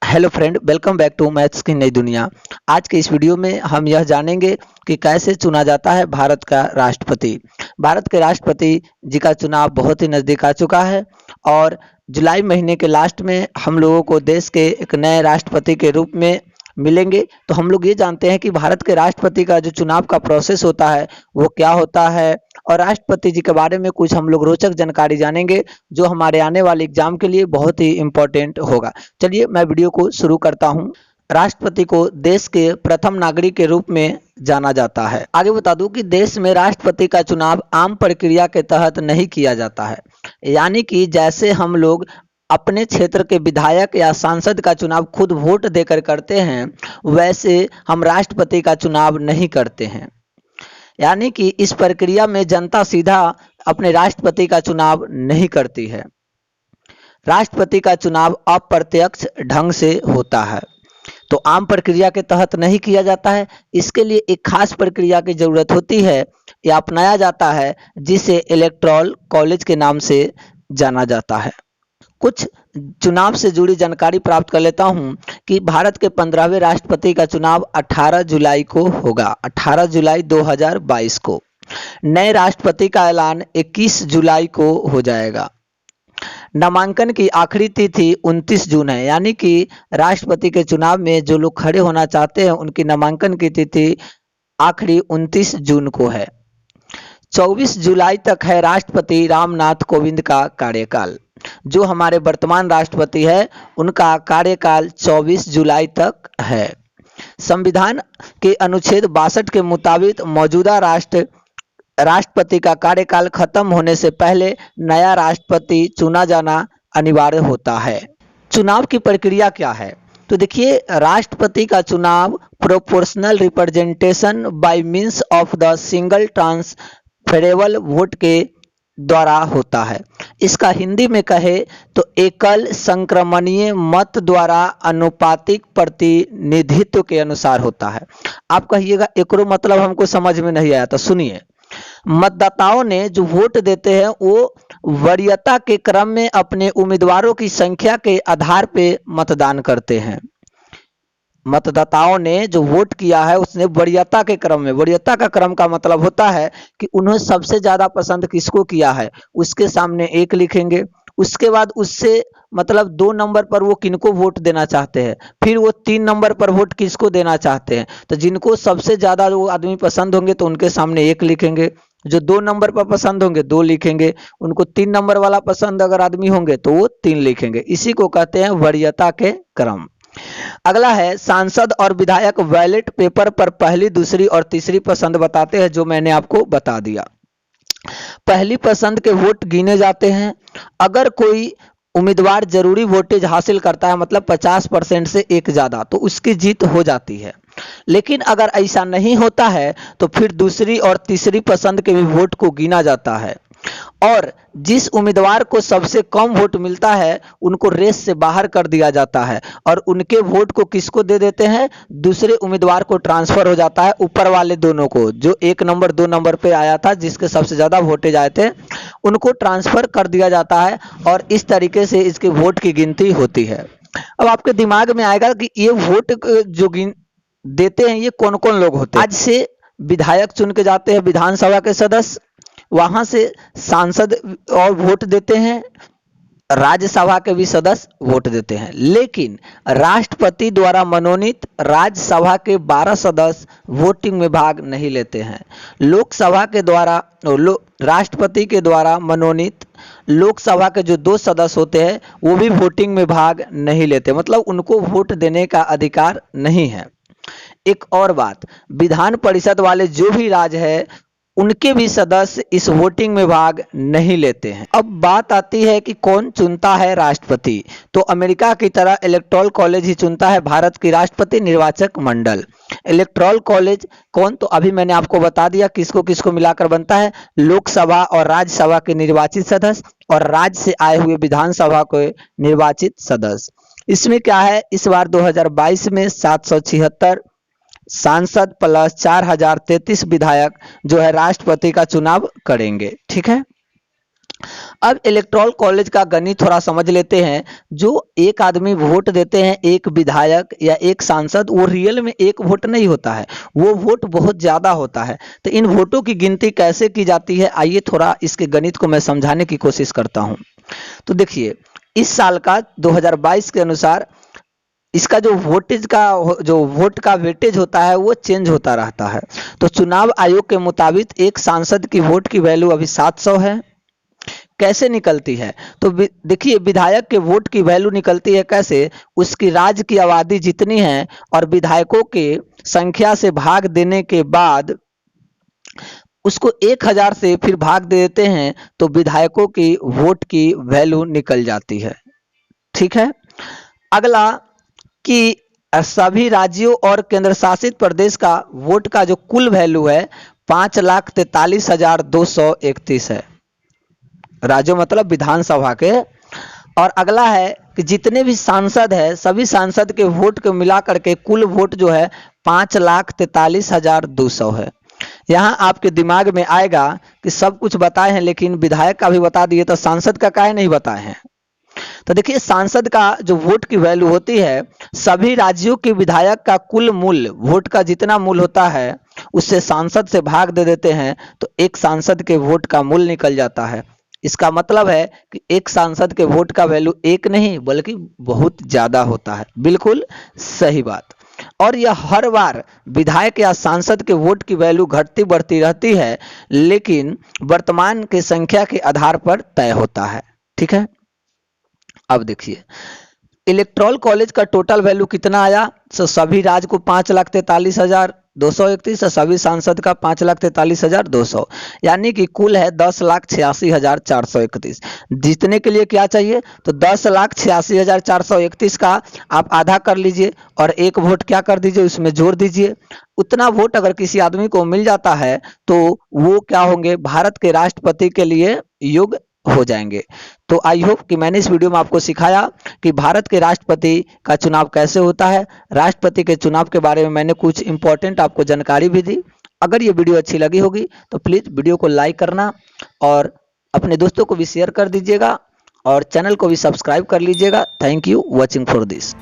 Hello friend, welcome back to maths की नई दुनिया। आज के इस वीडियो में हम यह जानेंगे कि कैसे चुना जाता है भारत का राष्ट्रपति। भारत के राष्ट्रपति जी का चुनाव बहुत ही नज़दीक आ चुका है और जुलाई महीने के लास्ट में हम लोगों को देश के एक नए राष्ट्रपति के रूप में मिलेंगे। तो हम लोग ये जानते हैं कि भारत के राष्ट्रपति का जो चुनाव का प्रोसेस होता है वो क्या होता है, और राष्ट्रपति जी के बारे में कुछ हम लोग रोचक जानकारी जानेंगे जो हमारे आने वाले एग्जाम के लिए बहुत ही इम्पोर्टेंट होगा। चलिए मैं वीडियो को शुरू करता हूँ। राष्ट्रपति को देश के प्रथम नागरिक के रूप में जाना जाता है। आगे बता दूं कि देश में राष्ट्रपति का चुनाव आम प्रक्रिया के तहत नहीं किया जाता है, यानी कि जैसे हम लोग अपने क्षेत्र के विधायक या सांसद का चुनाव खुद वोट देकर करते हैं, वैसे हम राष्ट्रपति का चुनाव नहीं करते हैं। यानी कि इस प्रक्रिया में जनता सीधा अपने राष्ट्रपति का चुनाव नहीं करती है। राष्ट्रपति का चुनाव अप्रत्यक्ष ढंग से होता है, तो आम प्रक्रिया के तहत नहीं किया जाता है। इसके लिए एक खास प्रक्रिया की जरूरत होती है या अपनाया जाता है, जिसे इलेक्टोरल कॉलेज के नाम से जाना जाता है। कुछ चुनाव से जुड़ी जानकारी प्राप्त कर लेता हूं कि भारत के 15वें राष्ट्रपति का चुनाव 18 जुलाई को होगा, 18 जुलाई 2022 को। नए राष्ट्रपति का ऐलान 21 जुलाई को हो जाएगा। नामांकन की आखिरी तिथि 29 जून है, यानी कि राष्ट्रपति के चुनाव में जो लोग खड़े होना चाहते हैं उनकी नामांकन की तिथि आखिरी 29 जून को है। 24 जुलाई तक है राष्ट्रपति रामनाथ कोविंद का कार्यकाल। जो हमारे वर्तमान राष्ट्रपति है उनका कार्यकाल 24 जुलाई तक है। संविधान के अनुच्छेद 62 के मुताबिक मौजूदा राष्ट्रपति का कार्यकाल खत्म होने से पहले नया राष्ट्रपति चुना जाना अनिवार्य होता है। चुनाव की प्रक्रिया क्या है? तो देखिए, राष्ट्रपति का चुनाव proportional representation by means of the single transferable vote के द्वारा होता है। इसका हिंदी में कहे तो एकल संक्रमणीय मत द्वारा अनुपातिक प्रतिनिधित्व के अनुसार होता है। आप कहिएगा एकरो मतलब हमको समझ में नहीं आया, तो सुनिए। मतदाताओं ने जो वोट देते हैं वो वरीयता के क्रम में अपने उम्मीदवारों की संख्या के आधार पे मतदान करते हैं। मतदाताओं ने जो वोट किया है उसने वरीयता के क्रम में, वरीयता का क्रम का मतलब होता है कि उन्होंने सबसे ज्यादा पसंद किसको किया है उसके सामने 1 लिखेंगे। उसके बाद उससे मतलब 2 नंबर पर वो किनको वोट देना चाहते हैं, फिर वो 3 नंबर पर वोट किसको देना चाहते हैं। तो जिनको सबसे ज्यादा वो आदमी पसंद होंगे तो उनके सामने 1 लिखेंगे, जो 2 नंबर पर पसंद होंगे 2 लिखेंगे, उनको 3 नंबर वाला पसंद अगर आदमी होंगे तो वो 3 लिखेंगे। इसी को कहते हैं वरीयता के क्रम। अगला है सांसद और विधायक बैलेट पेपर पर पहली, दूसरी और तीसरी पसंद बताते हैं, जो मैंने आपको बता दिया। पहली पसंद के वोट गिने जाते हैं। अगर कोई उम्मीदवार जरूरी वोटेज हासिल करता है, मतलब 50% से एक ज्यादा, तो उसकी जीत हो जाती है। लेकिन अगर ऐसा नहीं होता है तो फिर दूसरी और तीसरी पसंद के भी वोट को गिना जाता है, और जिस उम्मीदवार को सबसे कम वोट मिलता है उनको रेस से बाहर कर दिया जाता है, और उनके वोट को किसको दे देते हैं? दूसरे उम्मीदवार को ट्रांसफर हो जाता है। ऊपर वाले दोनों को, जो 1 नंबर 2 नंबर पे आया था, जिसके सबसे ज्यादा वोटेज आए थे, उनको ट्रांसफर कर दिया जाता है, और इस तरीके से इसके वोट की गिनती होती है। अब आपके दिमाग में आएगा कि ये वोट जो देते हैं ये कौन कौन लोग होते हैं। आज से विधायक चुन के जाते हैं, विधानसभा के सदस्य, वहां से सांसद और वोट देते हैं, राज्यसभा के भी सदस्य वोट देते हैं। लेकिन राष्ट्रपति द्वारा मनोनीत राज्यसभा के 12 सदस्य वोटिंग में भाग नहीं लेते हैं। लोकसभा के द्वारा राष्ट्रपति के द्वारा मनोनीत लोकसभा के जो 2 सदस्य होते हैं वो भी वोटिंग में भाग नहीं लेते, मतलब उनको वोट देने का अधिकार नहीं है। एक और बात, विधान परिषद वाले जो भी राज्य है उनके भी सदस्य इस वोटिंग में भाग नहीं लेते हैं। अब बात आती है कि कौन चुनता है राष्ट्रपति। तो अमेरिका की तरह इलेक्टोरल कॉलेज ही चुनता है भारत की राष्ट्रपति निर्वाचक मंडल। इलेक्टोरल कॉलेज कौन, तो अभी मैंने आपको बता दिया किसको किसको मिलाकर बनता है। लोकसभा और राज्यसभा के निर्वाचित सदस्य और राज्य से आए हुए विधानसभा के निर्वाचित सदस्य। इसमें क्या है, इस बार 2022 में 776 सांसद प्लस 4033 विधायक जो है राष्ट्रपति का चुनाव करेंगे। ठीक है, अब इलेक्टोरल कॉलेज का गणित थोड़ा समझ लेते हैं। जो एक आदमी वोट देते हैं, एक विधायक या एक सांसद, वो रियल में एक वोट नहीं होता है, वो वोट बहुत ज्यादा होता है। तो इन वोटों की गिनती कैसे की जाती है, आइए थोड़ा इसके गणित को मैं समझाने की कोशिश करता हूं। तो देखिए, इस साल का 2022 के अनुसार इसका जो वोट का वेटेज होता है वो चेंज होता रहता है। तो चुनाव आयोग के मुताबिक एक सांसद की वोट की वैल्यू अभी 700 है। कैसे निकलती है, तो देखिए, विधायक के वोट की वैल्यू निकलती है कैसे, उसकी राज्य की आबादी जितनी है और विधायकों के संख्या से भाग देने के बाद उसको 1000 से फिर भाग दे देते हैं, तो विधायकों की वोट की वैल्यू निकल जाती है। ठीक है। अगला कि सभी राज्यों और केंद्र शासित प्रदेश का वोट का जो कुल वैल्यू है 5,43,231 है। राज्यों मतलब विधानसभा के। और अगला है कि जितने भी सांसद है, सभी सांसद के वोट को मिलाकर के कुल वोट जो है 5,43,200 है। यहाँ आपके दिमाग में आएगा कि सब कुछ बताए हैं, लेकिन विधायक का भी बता दिए तो सांसद का काहे नहीं बताए हैं। तो देखिए, सांसद का जो वोट की वैल्यू होती है, सभी राज्यों के विधायक का कुल मूल्य, वोट का जितना मूल्य होता है उससे सांसद से भाग दे देते हैं, तो एक सांसद के वोट का मूल्य निकल जाता है। इसका मतलब है कि एक सांसद के वोट का वैल्यू एक नहीं बल्कि बहुत ज्यादा होता है। बिल्कुल सही बात। और यह हर बार विधायक या सांसद के वोट की वैल्यू घटती बढ़ती रहती है, लेकिन वर्तमान की संख्या के आधार पर तय होता है। ठीक है। अब देखिए, इलेक्टोरल कॉलेज का टोटल वैल्यू कितना आया, तो सभी राज्य को 5,43,231, सभी सांसद का 5,43,200, यानी कि कुल है 10,86,431। जीतने के लिए क्या चाहिए, तो 10,86,431 का आप आधा कर लीजिए और एक वोट क्या कर दीजिए, उसमें जोड़ दीजिए। उतना वोट अगर किसी आदमी को मिल जाता है तो वो क्या होंगे, भारत के राष्ट्रपति के लिए योग्य हो जाएंगे। तो आई होप कि मैंने इस वीडियो में आपको सिखाया कि भारत के राष्ट्रपति का चुनाव कैसे होता है। राष्ट्रपति के चुनाव के बारे में मैंने कुछ इंपॉर्टेंट आपको जानकारी भी दी। अगर ये वीडियो अच्छी लगी होगी तो प्लीज़ वीडियो को लाइक करना और अपने दोस्तों को भी शेयर कर दीजिएगा और चैनल को भी सब्सक्राइब कर लीजिएगा। Thank you watching for this.